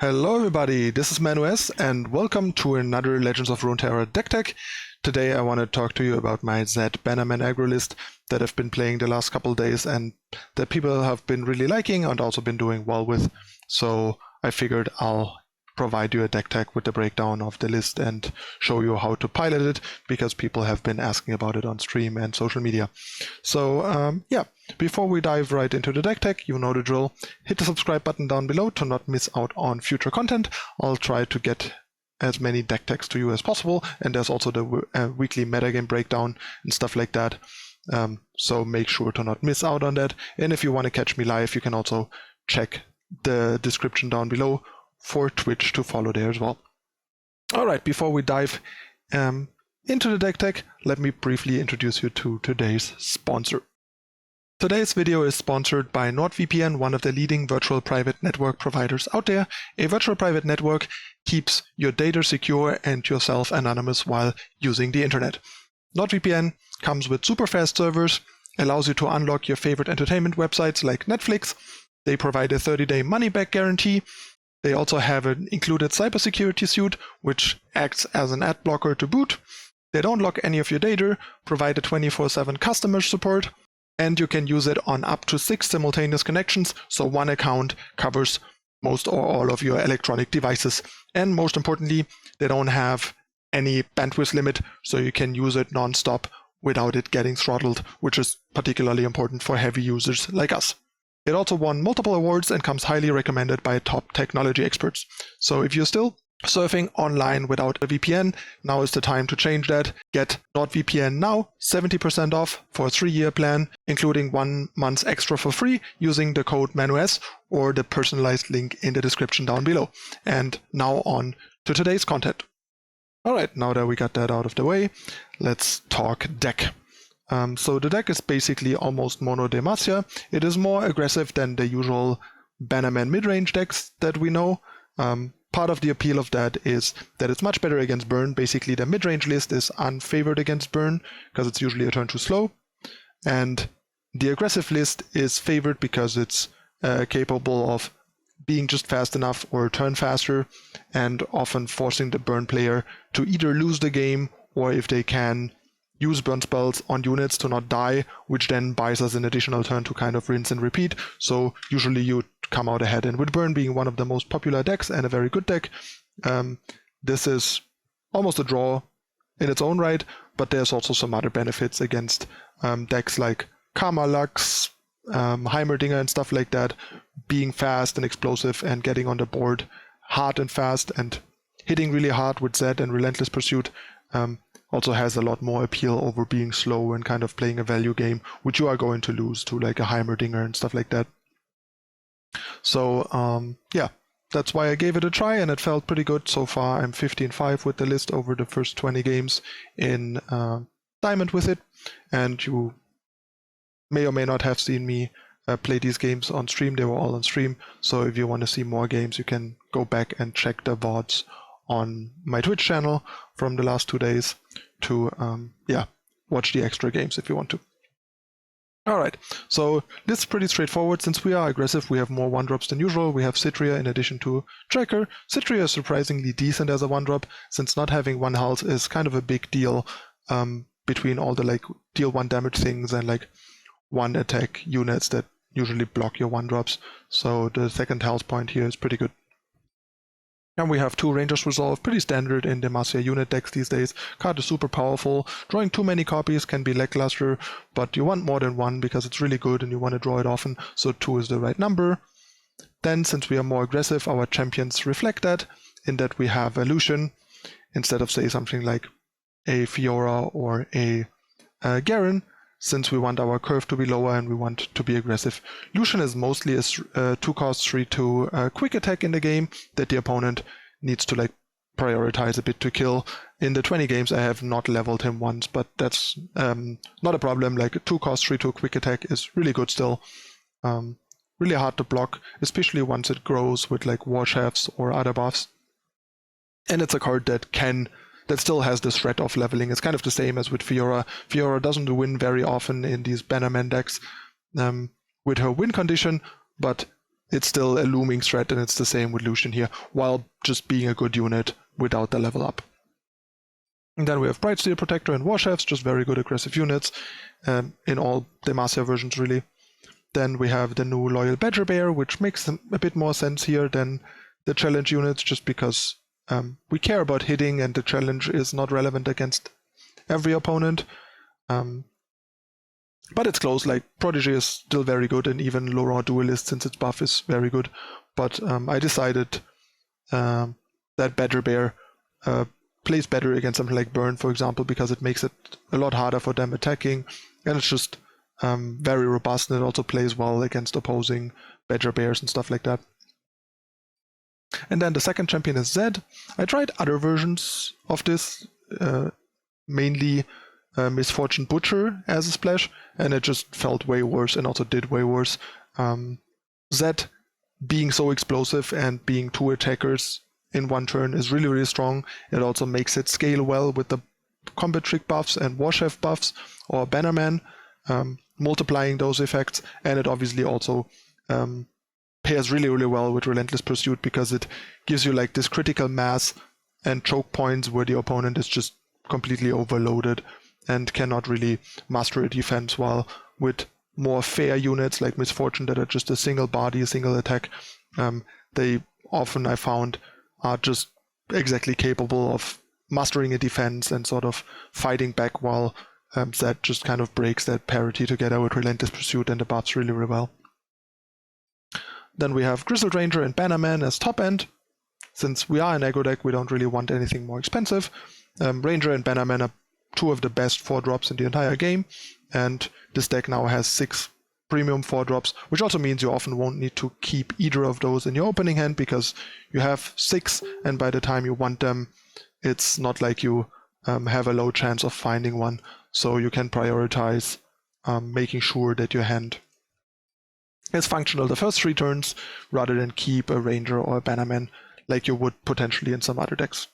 Hello everybody, this is ManuS and welcome to another Legends of Runeterra deck tech. Today I want to talk to you about my Zed Bannerman Aggro list that I've been playing the last couple of days and that people have been really liking and also been doing well with. So I figured I'll provide you a deck tech with the breakdown of the list and show you how to pilot it, because people have been asking about it on stream and social media. So before we dive right into the deck tech, you know the drill. Hit the subscribe button down below to not miss out on future content. I'll try to get as many deck techs to you as possible, and there's also the weekly metagame breakdown and stuff like that. So make sure to not miss out on that. And if you want to catch me live, you can also check the description down below for Twitch to follow there as well. Alright, before we dive into the deck tech, let me briefly introduce you to today's sponsor. Today's video is sponsored by NordVPN, one of the leading virtual private network providers out there. A virtual private network keeps your data secure and yourself anonymous while using the internet. NordVPN comes with super fast servers, allows you to unlock your favorite entertainment websites like Netflix. They provide a 30-day money-back guarantee. They also have an included cybersecurity suite, which acts as an ad blocker to boot. They don't lock any of your data, provide a 24/7 customer support, and you can use it on up to 6 simultaneous connections, so one account covers most or all of your electronic devices. And most importantly, they don't have any bandwidth limit, so you can use it non-stop without it getting throttled, which is particularly important for heavy users like us. It also won multiple awards and comes highly recommended by top technology experts. So if you're still surfing online without a VPN, now is the time to change that. Get NordVPN now, 70% off for a 3-year plan, including 1 month extra for free using the code ManuS or the personalized link in the description down below. And now on to today's content. Alright, now that we got that out of the way, let's talk deck. So the deck is basically almost mono Demacia. It is more aggressive than the usual Bannerman mid-range decks that we know. Part of the appeal of that is that it's much better against burn. Basically, the mid-range list is unfavored against burn because it's usually a turn too slow. And the aggressive list is favored because it's capable of being just fast enough or turn faster, and often forcing the burn player to either lose the game, or if they can, use burn spells on units to not die, which then buys us an additional turn to kind of rinse and repeat. So usually you come out ahead. And with burn being one of the most popular decks and a very good deck, this is almost a draw in its own right, but there's also some other benefits against decks like Karma Lux, Heimerdinger and stuff like that. Being fast and explosive and getting on the board hard and fast and hitting really hard with Zed and Relentless Pursuit also has a lot more appeal over being slow and kind of playing a value game, which you are going to lose to like a Heimerdinger and stuff like that. So that's why I gave it a try, and it felt pretty good so far. I'm 15-5 with the list over the first 20 games in Diamond with it, and you may or may not have seen me play these games on stream. They were all on stream, so if you want to see more games, you can go back and check the VODs on my Twitch channel from the last 2 days to watch the extra games if you want to. Alright, so this is pretty straightforward. Since we are aggressive, we have more 1-drops than usual. We have Citria in addition to Tracker. Citria is surprisingly decent as a 1-drop, since not having 1 health is kind of a big deal between all the like deal 1 damage things and like 1 attack units that usually block your 1-drops. So the second health point here is pretty good. And we have 2 Ranger's Resolve, pretty standard in Demacia unit decks these days. Card is super powerful. Drawing too many copies can be lackluster, but you want more than 1 because it's really good and you want to draw it often, so 2 is the right number. Then, since we are more aggressive, our champions reflect that, in that we have a Lucian, instead of say something like a Fiora or a Garen, since we want our curve to be lower and we want to be aggressive. Lucian is mostly a 2-cost 3/2 quick attack in the game that the opponent needs to like prioritize a bit to kill. In the 20 games I have not leveled him once, but that's not a problem. Like a 2-cost 3/2 quick attack is really good still. Really hard to block, especially once it grows with like War Shafts or other buffs. And it's a card that still has this threat of leveling. It's kind of the same as with Fiora. Fiora doesn't win very often in these Bannerman decks with her win condition, but it's still a looming threat, and it's the same with Lucian here, while just being a good unit without the level up. And then we have Bright Steel Protector and Warchefs, just very good aggressive units in all Demacia versions really. Then we have the new Loyal Badger Bear, which makes a bit more sense here than the challenge units, just because we care about hitting and the challenge is not relevant against every opponent. But it's close, like Prodigy is still very good, and even Laurent Duelist, since its buff is very good. But I decided that Badger Bear plays better against something like Burn, for example, because it makes it a lot harder for them attacking, and it's just very robust, and it also plays well against opposing Badger Bears and stuff like that. And then the second champion is Zed. I tried other versions of this, mainly Misfortune Butcher as a splash, and it just felt way worse and also did way worse. Zed being so explosive and being 2 attackers in one turn is really, really strong. It also makes it scale well with the combat trick buffs and Warchef buffs or Bannerman, multiplying those effects, and it obviously also pairs really, really well with Relentless Pursuit, because it gives you like this critical mass and choke points where the opponent is just completely overloaded and cannot really master a defense, while with more fair units like Misfortune that are just a single body, a single attack, they often, I found, are just exactly capable of mastering a defense and sort of fighting back, while Zed just kind of breaks that parity together with Relentless Pursuit and the buffs really, really well. Then we have Grizzled Ranger and Bannerman as top end. Since we are an aggro deck, we don't really want anything more expensive. Ranger and Bannerman are 2 of the best 4-drops in the entire game, and this deck now has 6 premium 4-drops, which also means you often won't need to keep either of those in your opening hand, because you have 6, and by the time you want them, it's not like you have a low chance of finding one, so you can prioritize making sure that your hand is functional the first 3 turns, rather than keep a Ranger or a Bannerman like you would potentially in some other decks,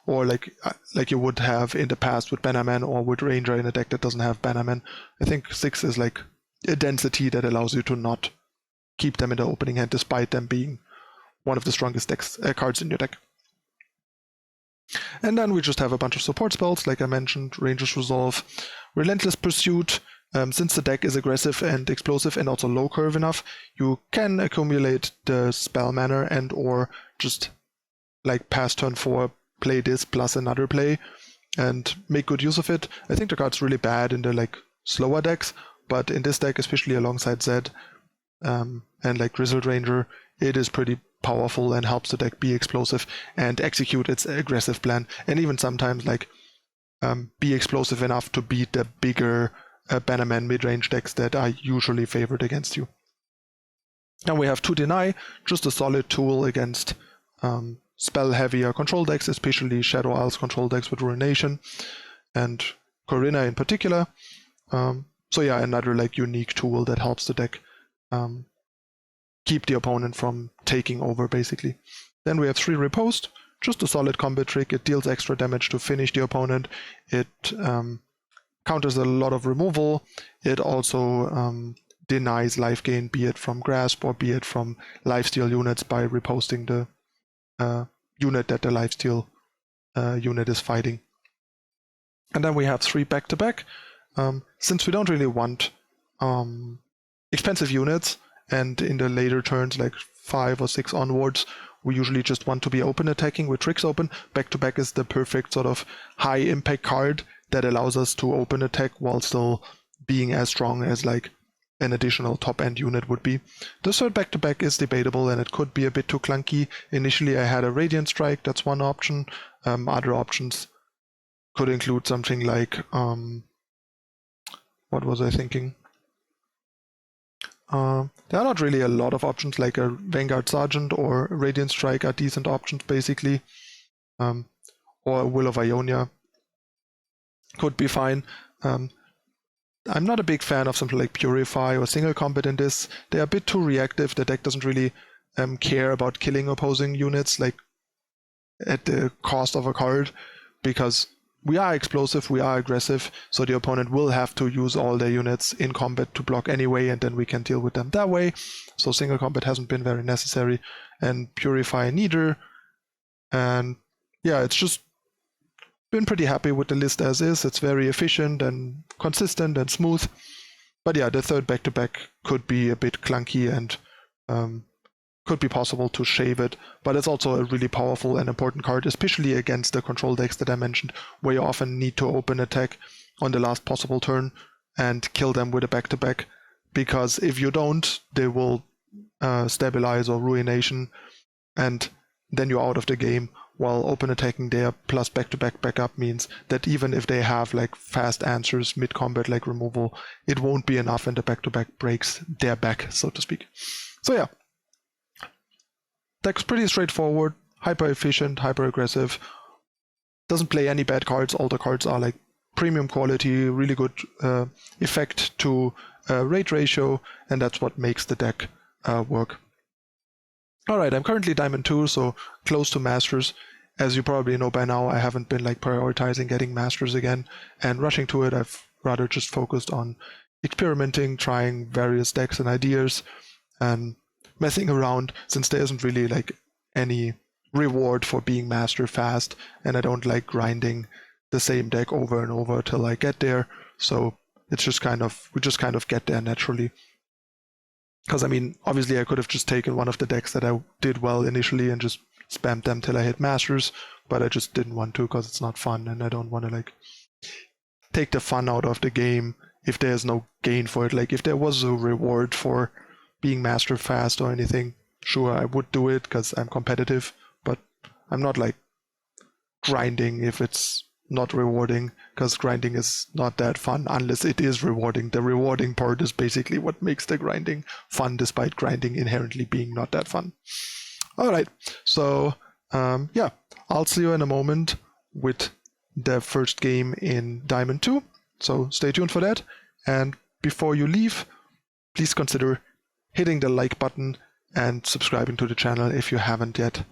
or like you would have in the past with Bannerman or with Ranger in a deck that doesn't have Bannerman. I think 6 is like a density that allows you to not keep them in the opening hand, despite them being one of the strongest cards in your deck. And then we just have a bunch of support spells, like I mentioned, Ranger's Resolve, Relentless Pursuit. Since the deck is aggressive and explosive and also low curve enough, you can accumulate the spell mana and or just like past turn 4, play this plus another play and make good use of it. I think the card's really bad in the like slower decks, but in this deck, especially alongside Zed and like Grizzled Ranger, it is pretty powerful and helps the deck be explosive and execute its aggressive plan, and even sometimes like be explosive enough to beat the bigger Bannerman mid-range decks that are usually favored against you. Now we have 2 Deny, just a solid tool against spell-heavier control decks, especially Shadow Isles control decks with Ruination and Corinna in particular. So yeah, another like unique tool that helps the deck keep the opponent from taking over, basically. Then we have 3 Riposte, just a solid combat trick. It deals extra damage to finish the opponent. It counters a lot of removal. It also denies life gain, be it from Grasp or be it from lifesteal units, by riposting the unit that the lifesteal unit is fighting. And then we have 3 back-to-back. Since we don't really want expensive units, and in the later turns, like 5 or 6 onwards, we usually just want to be open attacking with tricks open, back-to-back is the perfect sort of high-impact card that allows us to open attack while still being as strong as like an additional top-end unit would be. The third back-to-back is debatable, and it could be a bit too clunky. Initially I had a Radiant Strike, that's one option. Other options could include something like, what was I thinking? There are not really a lot of options, like a Vanguard Sergeant or Radiant Strike are decent options, basically. Or a Will of Ionia could be fine. I'm not a big fan of something like Purify or Single Combat in this. They're a bit too reactive. The deck doesn't really care about killing opposing units like at the cost of a card, because we are explosive, we are aggressive, so the opponent will have to use all their units in combat to block anyway, and then we can deal with them that way. So single combat hasn't been very necessary, and Purify neither. And yeah, it's just been pretty happy with the list as is. It's very efficient and consistent and smooth. But yeah, the third back-to-back could be a bit clunky and could be possible to shave it, but it's also a really powerful and important card, especially against the control decks that I mentioned, where you often need to open attack on the last possible turn and kill them with a back-to-back, because if you don't, they will stabilize or ruination, and then you're out of the game, while open attacking there plus back-to-back backup means that even if they have like fast answers mid-combat like removal, it won't be enough and the back-to-back breaks their back, so to speak. So yeah, deck's pretty straightforward, hyper efficient, hyper aggressive, doesn't play any bad cards. All the cards are like premium quality, really good effect to rate ratio, and that's what makes the deck work. Alright, I'm currently Diamond 2, so close to Masters. As you probably know by now, I haven't been like prioritizing getting Masters again, and rushing to it, I've rather just focused on experimenting, trying various decks and ideas, and messing around, since there isn't really like any reward for being Master fast, and I don't like grinding the same deck over and over till I get there, so it's just we just kind of get there naturally. Because I mean, obviously I could have just taken one of the decks that I did well initially and just spammed them till I hit Masters, but I just didn't want to because it's not fun, and I don't want to like take the fun out of the game if there's no gain for it. Like if there was a reward for being Master fast or anything, sure, I would do it because I'm competitive, but I'm not like grinding if it's not rewarding, because grinding is not that fun unless it is rewarding. The rewarding part is basically what makes the grinding fun, despite grinding inherently being not that fun. Alright, so yeah, I'll see you in a moment with the first game in Diamond 2, so stay tuned for that, and before you leave, please consider hitting the like button and subscribing to the channel if you haven't yet,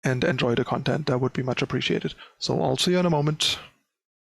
and enjoy the content. That would be much appreciated. So I'll see you in a moment.